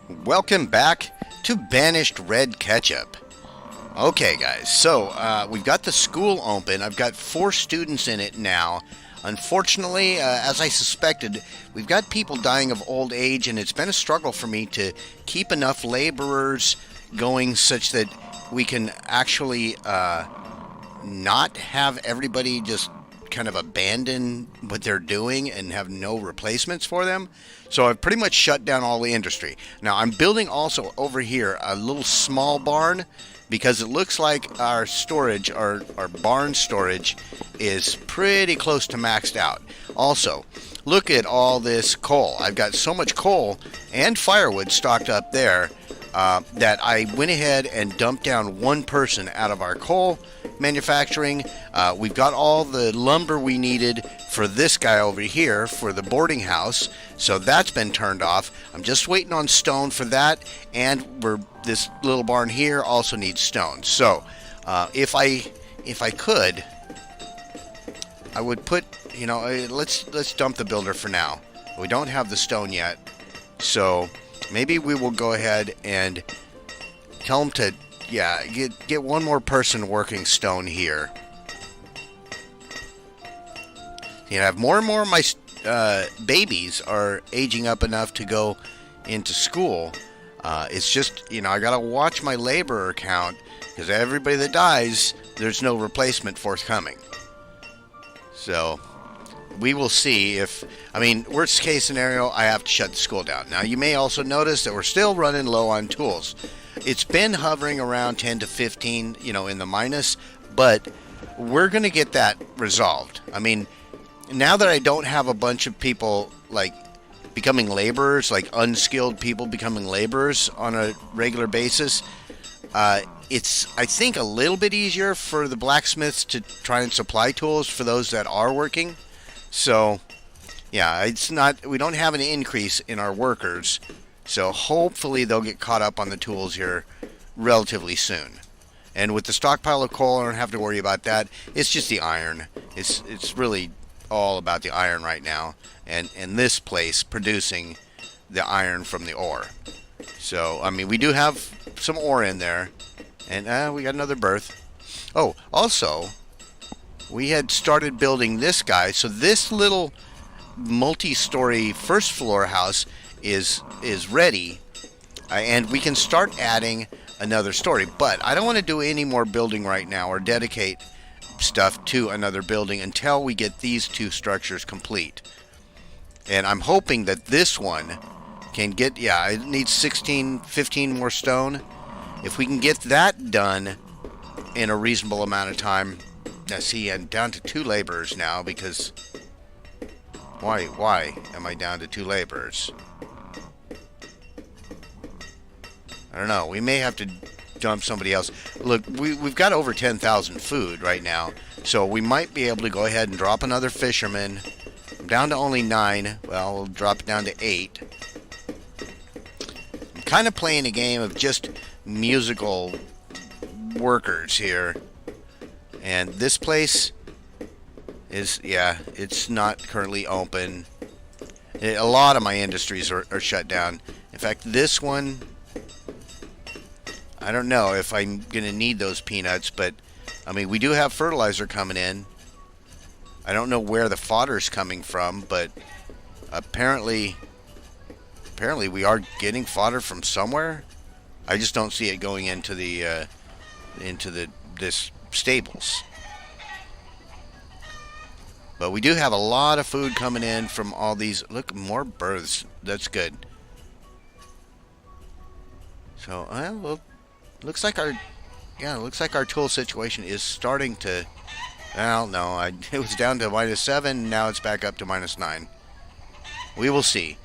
Welcome back to Banished Red Ketchup. Okay, guys, so we've got the school open. I've got 4 students in it now. Unfortunately, as I suspected, we've got people dying of old age, and it's been a struggle for me to keep enough laborers going such that we can actually not have everybody just kind of abandon what they're doing and have no replacements for them. So I've pretty much shut down all the industry. Now I'm building also over here a little small barn because it looks like our storage, our barn storage, is pretty close to maxed out. Also, look at all this coal. I've got so much coal and firewood stocked up there that I went ahead and dumped down one person out of our coal manufacturing. We've got all the lumber we needed for this guy over here for the boarding house, so that's been turned off. I'm just waiting on stone for that, and this little barn here also needs stone. So if I could, I would put, let's dump the builder for now. We don't have the stone yet, so maybe we will go ahead and tell them to, get one more person working stone here. I have more and more of my babies are aging up enough to go into school. It's just, I gotta watch my laborer count, because everybody that dies, there's no replacement forthcoming. So we will see if, worst case scenario, I have to shut the school down. Now, you may also notice that we're still running low on tools. It's been hovering around 10 to 15, in the minus, but we're going to get that resolved. Now that I don't have a bunch of people, becoming laborers, unskilled people becoming laborers on a regular basis, it's, I think, a little bit easier for the blacksmiths to try and supply tools for those that are working. So, we don't have an increase in our workers, so hopefully they'll get caught up on the tools here relatively soon. And with the stockpile of coal, I don't have to worry about that. It's just the iron. It's really all about the iron right now, and this place producing the iron from the ore. So, we do have some ore in there, and we got another berth. Oh, also, we had started building this guy, so this little multi-story first floor house is ready, and we can start adding another story. But I don't want to do any more building right now or dedicate stuff to another building until we get these 2 structures complete. And I'm hoping that this one can get, it needs 15 more stone. If we can get that done in a reasonable amount of time. Now, see, I'm down to 2 laborers now because... Why am I down to 2 laborers? I don't know. We may have to dump somebody else. Look, we've got over 10,000 food right now, so we might be able to go ahead and drop another fisherman. I'm down to only 9. Well, we'll drop it down to 8. I'm kind of playing a game of just musical workers here. And this place is, it's not currently open. A lot of my industries are shut down. In fact, this one, I don't know if I'm going to need those peanuts, but, we do have fertilizer coming in. I don't know where the fodder's coming from, but apparently we are getting fodder from somewhere. I just don't see it going into this stables. But we do have a lot of food coming in from all these. Look, more berths. That's good. So, well, looks like our tool situation is starting to. Well, no, it was down to -7. Now it's back up to -9. We will see.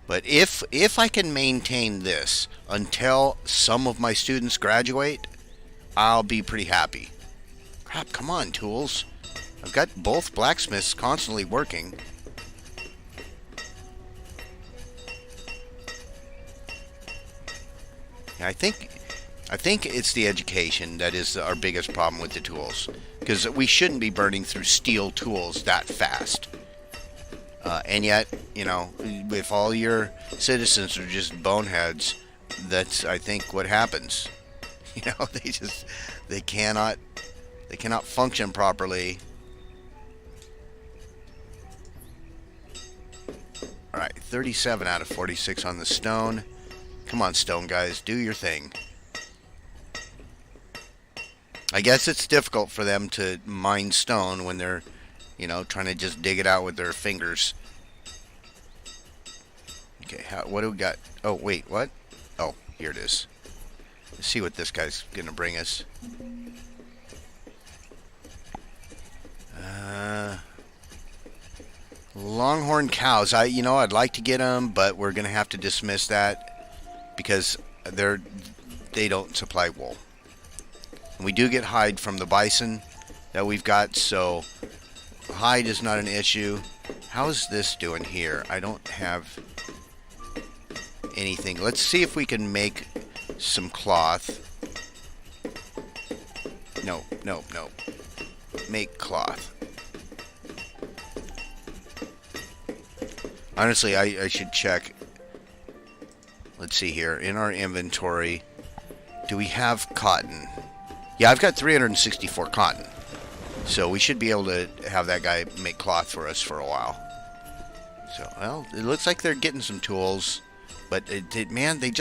But if I can maintain this until some of my students graduate, I'll be pretty happy. Crap, come on, tools. I've got both blacksmiths constantly working. I think it's the education that is our biggest problem with the tools, because we shouldn't be burning through steel tools that fast. And yet, you know, if all your citizens are just boneheads, that's, I think, what happens. You know, they cannot function properly. All right, 37 out of 46 on the stone. Come on, stone guys, do your thing. I guess it's difficult for them to mine stone when they're, you know, trying to just dig it out with their fingers. Okay, what do we got? Oh, wait, what? Oh, here it is. Let's see what this guy's gonna bring us. Longhorn cows. I'd like to get them, but we're gonna have to dismiss that because they don't supply wool. And we do get hide from the bison that we've got, so hide is not an issue. How's this doing here? I don't have anything. Let's see if we can make some cloth. No. Make cloth. Honestly, I should check. Let's see here. In our inventory, do we have cotton? Yeah, I've got 364 cotton. So we should be able to have that guy make cloth for us for a while. So, well, it looks like they're getting some tools. But, man, they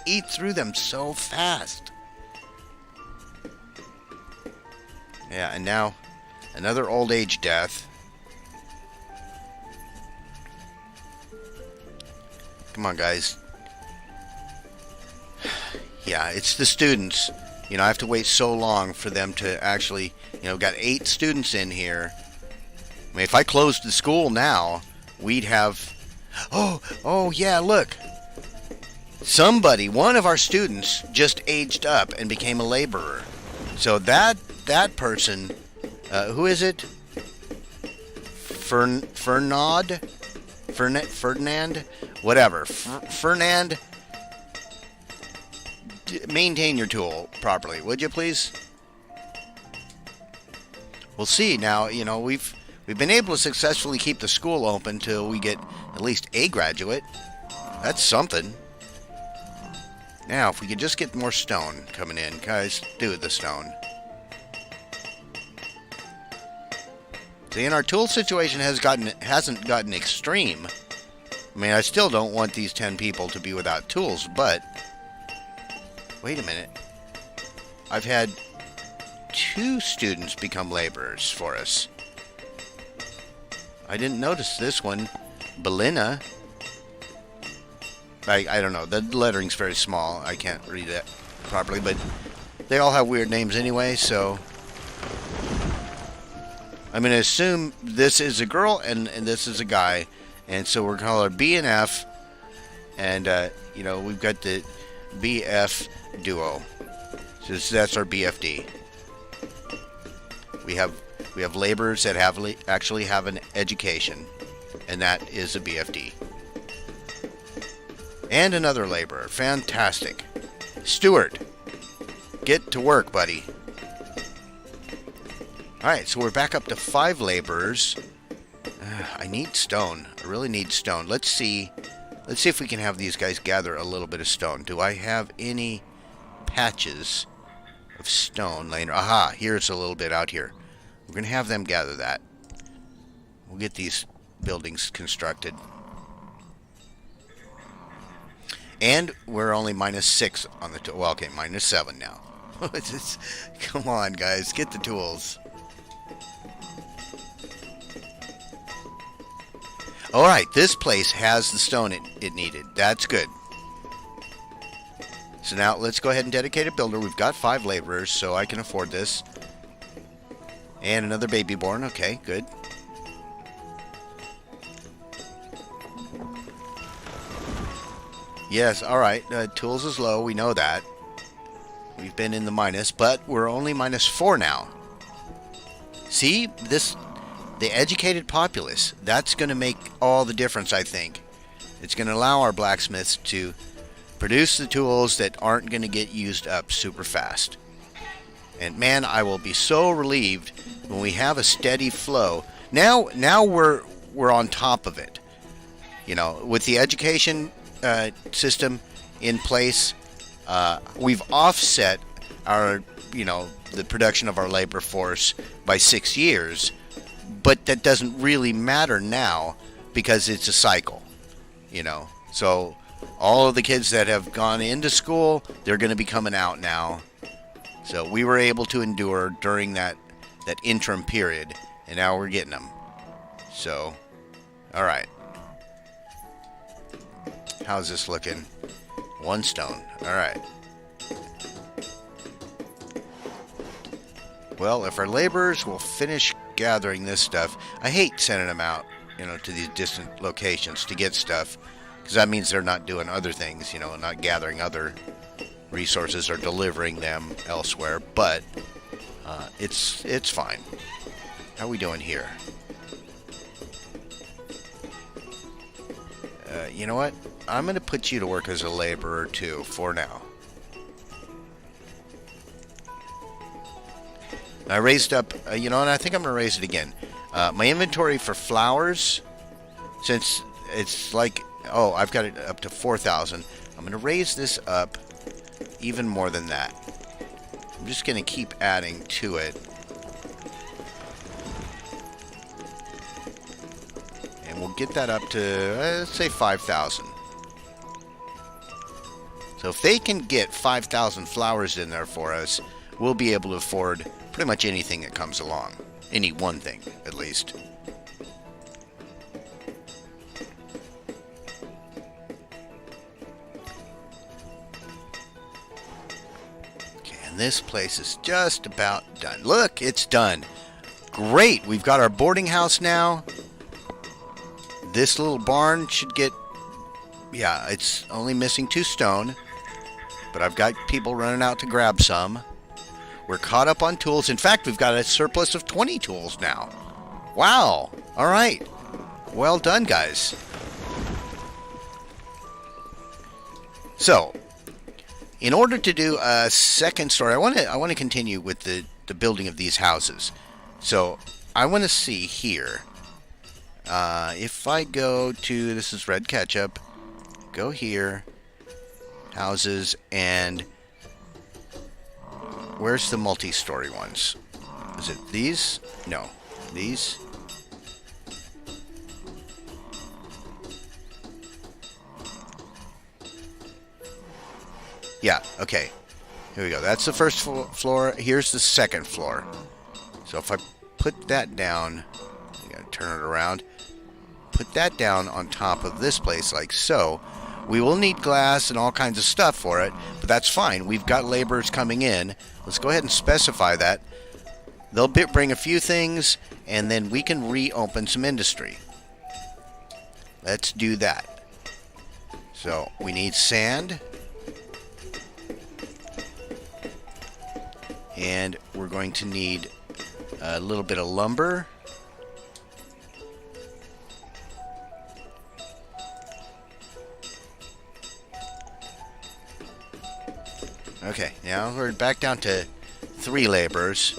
eat through them so fast. Yeah, and now, another old age death. Come on, guys. Yeah, it's the students. You know, I have to wait so long for them to actually, you know, got 8 students in here. I mean, if I closed the school now, we'd have... Oh, yeah, look. Somebody, one of our students, just aged up and became a laborer. So that person, who is it? Fernand? Whatever. Fernand, maintain your tool properly, would you please? We'll see. Now, you know, we've been able to successfully keep the school open till we get at least a graduate. That's something. Now, if we could just get more stone coming in, guys, do the stone. See, and our tool situation hasn't gotten extreme. I mean, I still don't want these 10 people to be without tools, but wait a minute. I've had 2 students become laborers for us. I didn't notice this one. Belina. I don't know. The lettering's very small. I can't read it properly, but they all have weird names anyway, so I'm going to assume this is a girl and this is a guy. And so we're going to call her B and F. And, you know, we've got the BF duo. So that's our BFD. We have laborers that actually have an education. And that is a BFD. And another laborer. Fantastic. Stuart, get to work, buddy. Alright, so we're back up to 5 laborers. I need stone. I really need stone. Let's see if we can have these guys gather a little bit of stone. Do I have any patches of stone laying? Aha, here's a little bit out here. We're going to have them gather that. We'll get these buildings constructed. And we're only -6 on the... Well, okay, -7 now. Come on, guys. Get the tools. Alright, this place has the stone it needed. That's good. So now let's go ahead and dedicate a builder. We've got 5 laborers, so I can afford this. And another baby born. Okay, good. Yes, alright. Tools is low. We know that. We've been in the minus, but we're only -4 now. See? The educated populace, that's going to make all the difference, I think. It's going to allow our blacksmiths to produce the tools that aren't going to get used up super fast. And man, I will be so relieved when we have a steady flow. Now we're on top of it. You know, with the education system in place, we've offset our, you know, the production of our labor force by 6 years, but that doesn't really matter now because it's a cycle, you know. So all of the kids that have gone into school, they're going to be coming out now. So we were able to endure during that interim period, and now we're getting them. So, all right. How's this looking? 1 stone. All right. Well, if our laborers will finish gathering this stuff, I hate sending them out, you know, to these distant locations to get stuff, because that means they're not doing other things, you know, not gathering other resources or delivering them elsewhere. But it's fine. How are we doing here? You know what? I'm going to put you to work as a laborer too for now. I raised up, you know, and I think I'm going to raise it again. My inventory for flowers, since it's like, oh, I've got it up to 4,000. I'm going to raise this up even more than that. I'm just going to keep adding to it. And we'll get that up to, let's say 5,000. So if they can get 5,000 flowers in there for us, we'll be able to afford pretty much anything that comes along. Any one thing, at least. Okay, and this place is just about done. Look, it's done. Great, we've got our boarding house now. This little barn should get, yeah, it's only missing 2 stone. But I've got people running out to grab some. We're caught up on tools. In fact, we've got a surplus of 20 tools now. Wow. All right. Well done, guys. So, in order to do a second story, I want to continue with the building of these houses. So, I want to see here. If I go to, this is red ketchup, go here, houses, and where's the multi-story ones? Is it these? No. These? Yeah, okay. Here we go. That's the first floor. Here's the second floor. So if I put that down, I gotta turn it around. Put that down on top of this place like so. We will need glass and all kinds of stuff for it, but that's fine. We've got laborers coming in. Let's go ahead and specify that. They'll bring a few things, and then we can reopen some industry. Let's do that. So we need sand. And we're going to need a little bit of lumber. Okay, now we're back down to 3 laborers.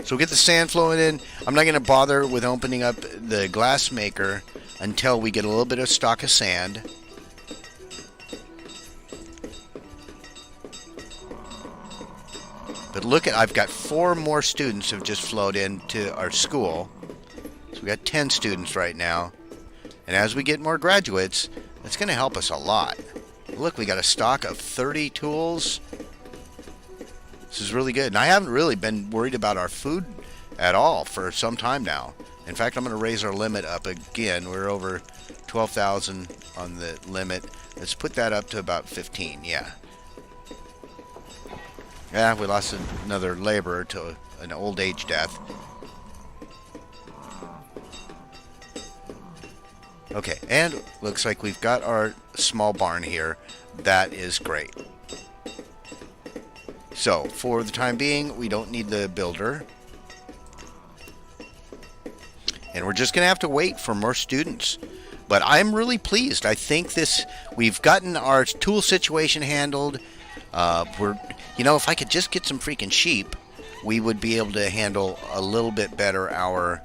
So we'll get the sand flowing in. I'm not going to bother with opening up the glass maker until we get a little bit of stock of sand. But look at, I've got 4 more students who've just flowed into our school. So we've got 10 students right now. And as we get more graduates, that's going to help us a lot. Look, we got a stock of 30 tools. This is really good. And I haven't really been worried about our food at all for some time now. In fact, I'm going to raise our limit up again. We're over 12,000 on the limit. Let's put that up to about 15. Yeah. Yeah, we lost another laborer to an old age death. Okay, and looks like we've got our small barn here. That is great. So, for the time being, we don't need the builder. And we're just going to have to wait for more students. But I'm really pleased. I think we've gotten our tool situation handled. You know, if I could just get some freaking sheep, we would be able to handle a little bit better our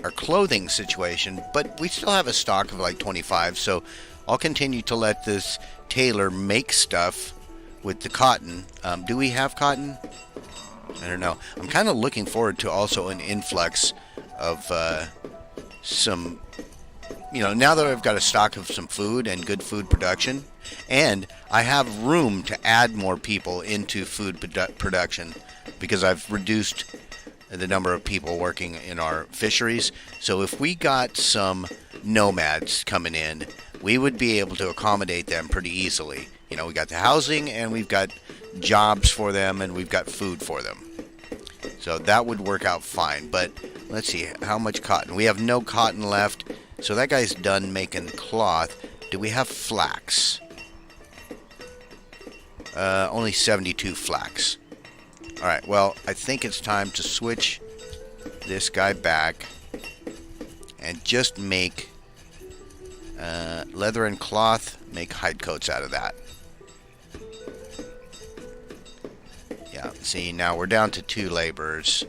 our clothing situation, but we still have a stock of like 25, so I'll continue to let this tailor make stuff with the cotton. Do we have cotton? I don't know. I'm kind of looking forward to also an influx of some, now that I've got a stock of some food and good food production, and I have room to add more people into food production because I've reduced the number of people working in our fisheries. So if we got some nomads coming in, we would be able to accommodate them pretty easily. We got the housing, and we've got jobs for them, and we've got food for them. So that would work out fine. But let's see, how much cotton? We have no cotton left. So that guy's done making cloth. Do we have flax? Only 72 flax. Alright, well, I think it's time to switch this guy back and just make leather and cloth, make hide coats out of that. Yeah, see, now we're down to 2 laborers.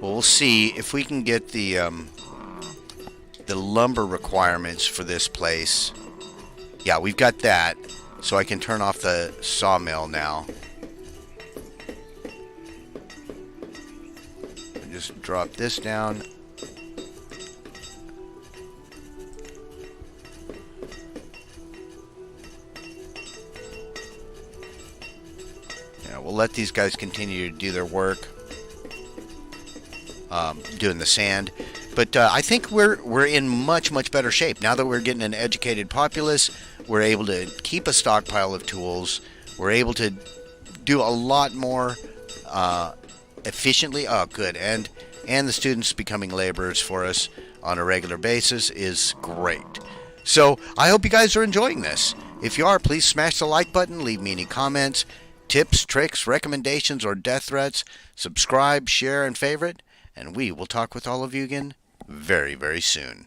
Well, we'll see if we can get the lumber requirements for this place. Yeah, we've got that, so I can turn off the sawmill now. Just drop this down. Yeah, we'll let these guys continue to do their work, doing the sand. But I think we're in much better shape now that we're getting an educated populace. We're able to keep a stockpile of tools. We're able to do a lot more efficiently. Oh, good. And the students becoming laborers for us on a regular basis is great. So I hope you guys are enjoying this. If you are, please smash the like button. Leave me any comments, tips, tricks, recommendations, or death threats. Subscribe, share, and favorite. And we will talk with all of you again very soon.